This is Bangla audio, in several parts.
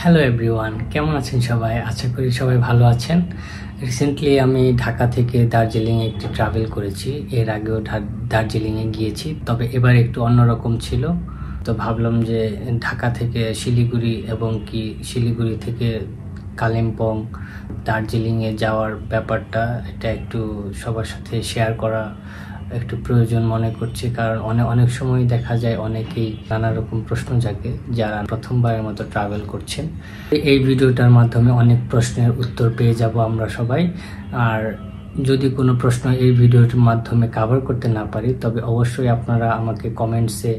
হ্যালো এভরিওয়ান, কেমন আছেন সবাই? আশা করি সবাই ভালো আছেন। রিসেন্টলি আমি ঢাকা থেকে দার্জিলিংয়ে একটি ট্রাভেল করেছি। এর আগেও দার্জিলিংয়ে গিয়েছি, তবে এবার একটু অন্যরকম ছিল। তো ভাবলাম যে ঢাকা থেকে শিলিগুড়ি এবং শিলিগুড়ি থেকে কালিম্পং দার্জিলিংয়ে যাওয়ার ব্যাপারটা এটা একটু সবার সাথে শেয়ার করা একটু প্রয়োজন মনে করছি। কারণ অনেক সময় দেখা যায় অনেকেই নানা রকম প্রশ্ন জাগে যারা প্রথমবারের মতো ট্রাভেল করছেন। এই ভিডিওটার মাধ্যমে অনেক প্রশ্নের উত্তর পেয়ে যাব আমরা সবাই। আর যদি কোনো প্রশ্ন এই ভিডিওটির মাধ্যমে কভার করতে না পারি, তবে অবশ্যই আপনারা আমাকে কমেন্টসে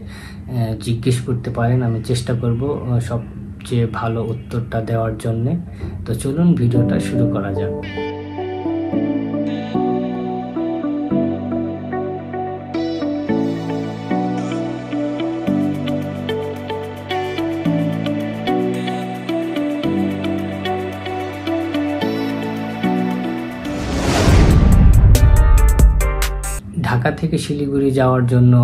জিজ্ঞেস করতে পারেন। আমি চেষ্টা করব সবচেয়ে ভালো উত্তরটা দেওয়ার জন্যে। তো চলুন ভিডিওটা শুরু করা যাক। ঢাকা থেকে শিলিগুড়ি যাওয়ার জন্য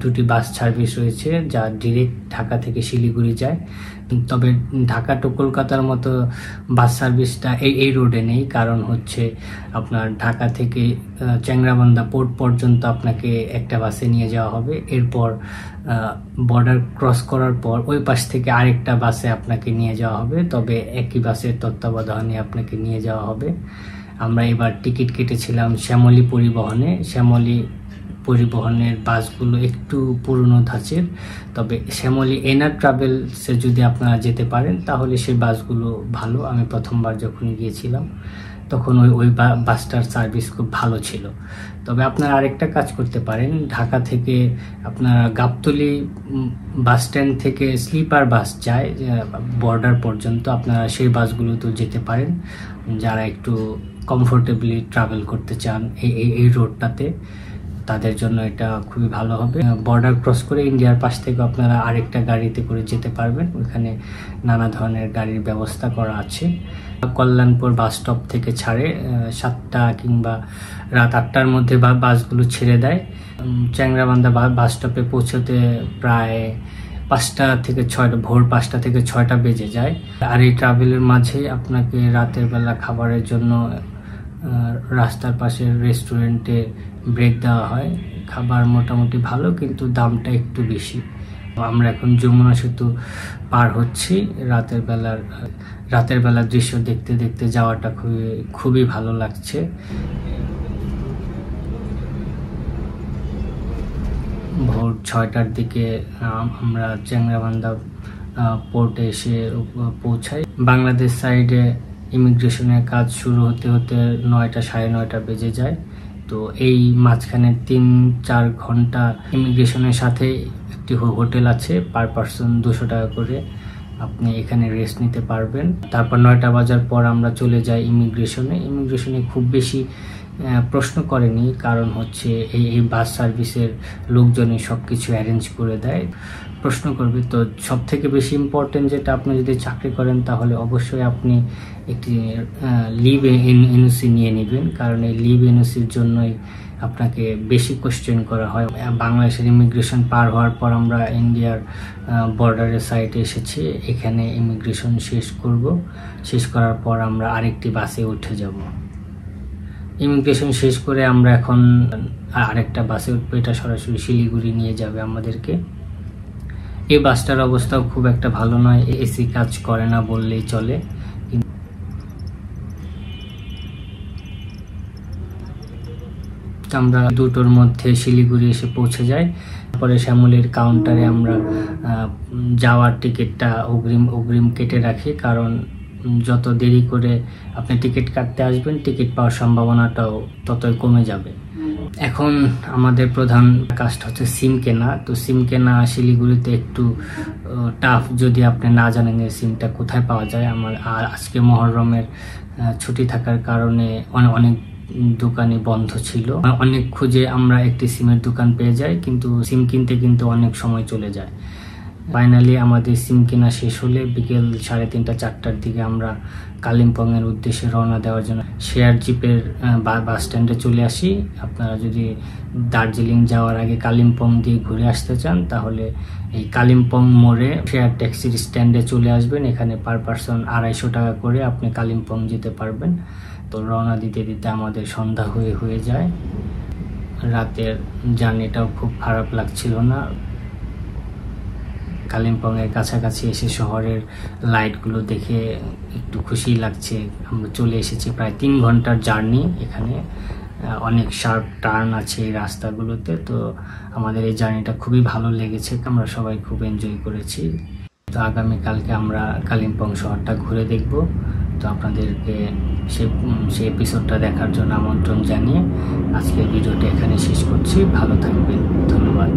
দুটি বাস সার্ভিস রয়েছে যা ডিরেক্ট ঢাকা থেকে শিলিগুড়ি যায়। তবে ঢাকা টু কলকাতার মতো বাস সার্ভিসটা এই রোডে নেই। কারণ হচ্ছে আপনার ঢাকা থেকে চ্যাংরাবান্ধা পোর্ট পর্যন্ত আপনাকে একটা বাসে নিয়ে যাওয়া হবে। এরপর বর্ডার ক্রস করার পর ওই পাশ থেকে আরেকটা বাসে আপনাকে নিয়ে যাওয়া হবে, তবে একই বাসের তত্ত্বাবধানে আপনাকে নিয়ে যাওয়া হবে। আমরা এবার টিকিট কেটেছিলাম শ্যামলী পরিবহনে। শ্যামলী পরিবহনের বাসগুলো একটু পুরনো ধাঁচের, তবে শ্যামলী এনার ট্রাভেলসে যদি আপনারা যেতে পারেন তাহলে সেই বাসগুলো ভালো। আমি প্রথমবার যখন গিয়েছিলাম তখন ওই বাসটার সার্ভিস খুব ভালো ছিল। তবে আপনারা আরেকটা কাজ করতে পারেন, ঢাকা থেকে আপনারা গাবতলী বাস স্ট্যান্ড থেকে স্লিপার বাস যায় বর্ডার পর্যন্ত, আপনারা সেই বাসগুলোতেও যেতে পারেন যারা একটু কমফোর্টেবলি ট্রাভেল করতে চান এই রোডটাতে। তাদের জন্য এটা খুবই ভালো হবে। বর্ডার ক্রস করে ইন্ডিয়ার পাশ থেকে আপনারা আরেকটা গাড়িতে করে যেতে পারবেন। ওইখানে নানা ধরনের গাড়ির ব্যবস্থা করা আছে। কল্যাণপুর বাস স্টপ থেকে ছাড়ে 7টা কিংবা রাত 8টার মধ্যে বাসগুলো ছেড়ে দেয়। চ্যাংরাবান্ধা বাস স্টপে পৌঁছতে প্রায় 5টা থেকে 6টা, ভোর 5টা থেকে 6টা বেজে যায়। আর এই ট্রাভেলের মাঝে আপনাকে রাতের বেলা খাবারের জন্য রাস্তার পাশের রেস্টুরেন্টে ব্রেক দেওয়া হয়। খাবার মোটামুটি ভালো, কিন্তু দামটা একটু বেশি। আমরা এখন যমুনা সেতু পার হচ্ছি। রাতের বেলার দৃশ্য দেখতে দেখতে যাওয়াটা খুবই ভালো লাগছে। ভোর 6টার দিকে আমরা চ্যাংরাবান্ধা পোর্টে এসে পৌঁছাই। বাংলাদেশ সাইডে ইমিগ্রেশনের কাজ শুরু হতে হতে 9টা সাড়ে 9টা বেজে যায়। তো এই মাঝখানে 3-4 ঘন্টা ইমিগ্রেশনের সাথে একটি হোটেল আছে, পার পারসন 200 টাকা করে আপনি এখানে রেস্ট নিতে পারবেন। তারপর 9টা বাজার পর আমরা চলে যাই ইমিগ্রেশনে খুব বেশি প্রশ্ন করেনি, কারণ হচ্ছে এই বাস সার্ভিসের লোকজনই সব কিছু অ্যারেঞ্জ করে দেয়। প্রশ্ন করবে তো সব থেকে বেশি ইম্পর্টেন্ট যেটা, আপনি যদি চাকরি করেন তাহলে অবশ্যই আপনি একটি লিভ এনওসি নিয়ে নেবেন, কারণ এই লিভ এনওসির জন্যই আপনাকে বেশি কোশ্চেন করা হয়। বাংলাদেশের ইমিগ্রেশন পার হওয়ার পর আমরা ইন্ডিয়ার বর্ডারের সাইডে এসেছি। এখানে ইমিগ্রেশন শেষ করার পর আমরা আরেকটি বাসে উঠে যাব। ইমিগ্রেশন শেষ করে আমরা এখন আরেকটা বাসে উঠবো, এটা সরাসরি শিলিগুড়ি নিয়ে যাবে আমাদেরকে। এই বাসটার অবস্থাও খুব একটা ভালো নয়, এসি কাজ করে না বললেই চলে। আমরা 2টোর মধ্যে শিলিগুড়ি এসে পৌঁছে যাই। তারপরে শ্যামলীর কাউন্টারে আমরা যাওয়ার টিকিটটা অগ্রিম কেটে রাখি, কারণ যত দেরি করে আপনি টিকিট কাটতে আসবেন টিকিট পাওয়ার সম্ভাবনাটাও ততই কমে যাবে। এখন আমাদের প্রধান কাজটা হচ্ছে সিম কেনা। তো সিম কেনা শিলিগুড়িতে একটু টাফ যদি আপনি না জানেন এই সিমটা কোথায় পাওয়া যায়। আর আজকে মহরমের ছুটি থাকার কারণে অনেক দোকানই বন্ধ ছিল। অনেক খুঁজে আমরা একটি সিমের দোকান পেয়ে যাই, কিন্তু সিম কিনতে অনেক সময় চলে যায়। ফাইনালি আমাদের সিম কেনা শেষ হলে বিকেল 3:30-4টার দিকে আমরা কালিম্পংয়ের উদ্দেশ্যে রওনা দেওয়ার জন্য শেয়ার জিপের বাস স্ট্যান্ডে চলে আসি। আপনারা যদি দার্জিলিং যাওয়ার আগে কালিম্পং দিয়ে ঘুরে আসতে চান তাহলে এই কালিম্পং মোড়ে শেয়ার ট্যাক্সির স্ট্যান্ডে চলে আসবেন। এখানে পার পারসন 250 টাকা করে আপনি কালিম্পং যেতে পারবেন। তো রওনা দিতে দিতে আমাদের সন্ধ্যা হয়ে যায়। রাতের জার্নিটাও খুব খারাপ লাগছিল না। কালিম্পংয়ের কাছাকাছি এসে শহরের লাইটগুলো দেখে একটু খুশি লাগছে। আমরা চলে এসেছি প্রায় 3 ঘন্টার জার্নি। এখানে অনেক শার্প টার্ন আছে এই রাস্তাগুলোতে। তো আমাদের এই জার্নিটা খুবই ভালো লেগেছে, আমরা সবাই খুব এনজয় করেছি। তো আগামীকালকে আমরা কালিম্পং শহরটা ঘুরে দেখব। তো আপনাদেরকে সেই এপিসোডটা দেখার জন্য আমন্ত্রণ জানিয়ে আজকের ভিডিওটা এখানে শেষ করছি। ভালো থাকবেন, ধন্যবাদ।